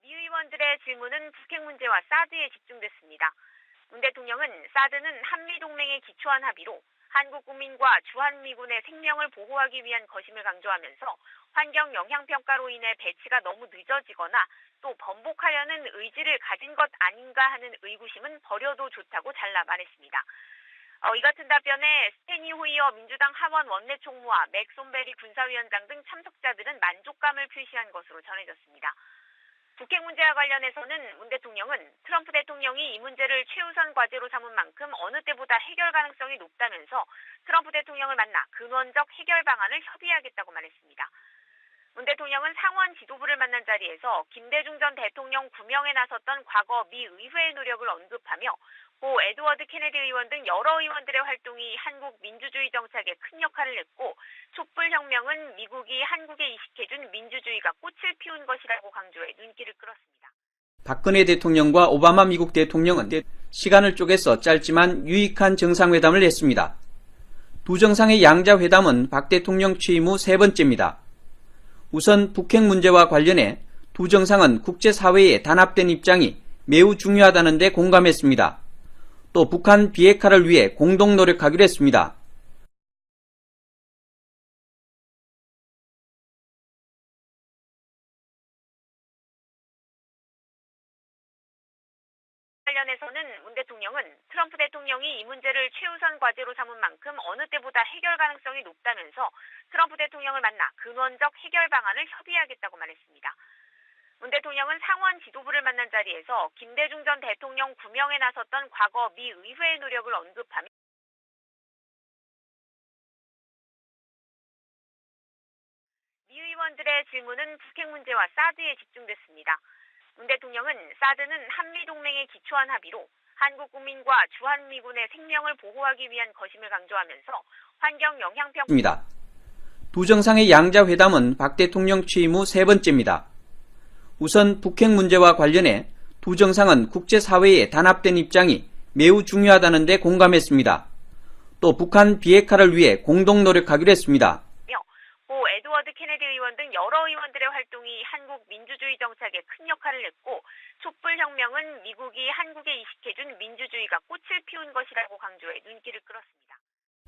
이 의원들의 질문은 북핵 문제와 사드에 집중됐습니다. 문 대통령은 사드는 한미동맹에 기초한 합의로 한국 국민과 주한미군의 생명을 보호하기 위한 것임을 강조하면서 환경 영향평가로 인해 배치가 너무 늦어지거나 또 번복하려는 의지를 가진 것 아닌가 하는 의구심은 버려도 좋다고 잘라 말했습니다. 이 같은 답변에 스테니 호이어 민주당 하원 원내총무와 맥손베리 군사위원장 등 참석자들은 만족감을 표시한 것으로 전해졌습니다. 북핵 문제와 관련해서는 문 대통령은 트럼프 대통령이 이 문제를 최우선 과제로 삼은 만큼 어느 때보다 해결 가능성이 높다면서 트럼프 대통령을 만나 근원적 해결 방안을 협의하겠다고 말했습니다. 문 대통령은 상원 지도부를 만난 자리에서 김대중 전 대통령 구명에 나섰던 과거 미 의회의 노력을 언급하며 고 에드워드 케네디 의원 등 여러 의원들의 활동이 한국 민주주의 정착에 큰 역할을 했고 촛불혁명은 미국이 한국에 이식해준 민주주의가 꽃을 피운 것이라고 강조해 눈길을 끌었습니다. 박근혜 대통령과 오바마 미국 대통령은 시간을 쪼개서 짧지만 유익한 정상회담을 했습니다. 두 정상의 양자회담은 박 대통령 취임 후 세 번째입니다. 우선 북핵 문제와 관련해 두 정상은 국제사회의 단합된 입장이 매우 중요하다는 데 공감했습니다. 또 북한 비핵화를 위해 공동 노력하기로 했습니다. 관련해서는 문 대통령은 트럼프 대통령이 이 문제를 최우선 과제로 삼은 만큼 어느 때보다 해결 가능성이 높다면서 트럼프 대통령을 만나 근원적 해결 방안을 협의하겠다고 말했습니다. 문 대통령은 상원 지도부를 만난 자리에서 김대중 전 대통령 구명에 나섰던 과거 미 의회의 노력을 언급하며 미 의원들의 질문은 북핵 문제와 사드에 집중됐습니다. 문 대통령은 사드는 한미동맹에 기초한 합의로 한국 국민과 주한미군의 생명을 보호하기 위한 것임을 강조하면서 환경 영향평가 두 정상의 양자회담은 박 대통령 취임 후 세 번째입니다. 우선 북핵 문제와 관련해 두 정상은 국제사회의 단합된 입장이 매우 중요하다는 데 공감했습니다. 또 북한 비핵화를 위해 공동 노력하기로 했습니다. 고 에드워드 케네디 의원 등 여러 의원들의 활동이 한국 민주주의 정착에 큰 역할을 했고 촛불혁명은 미국이 한국에 이식해준 민주주의가 꽃을 피운 것이라고 강조해 눈길을 끌었습니다.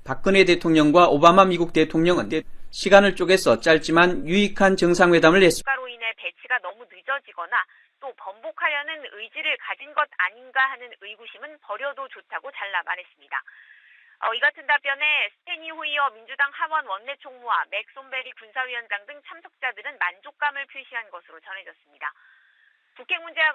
박근혜 대통령과 오바마 미국 대통령은 시간을 쪼개서 짧지만 유익한 정상회담을 했습니다. 로 인해 배치가 너무 늦어지거나 또 번복하려는 의지를 가진 것 아닌가 하는 의구심은 버려도 좋다고 잘라 말했습니다. 이 같은 답변에 스테니 호이어 민주당 하원 원내총무와 맥손베리 군사위원장 등 참석자들은 만족감을 표시한 것으로 전해졌습니다. 북핵 문제와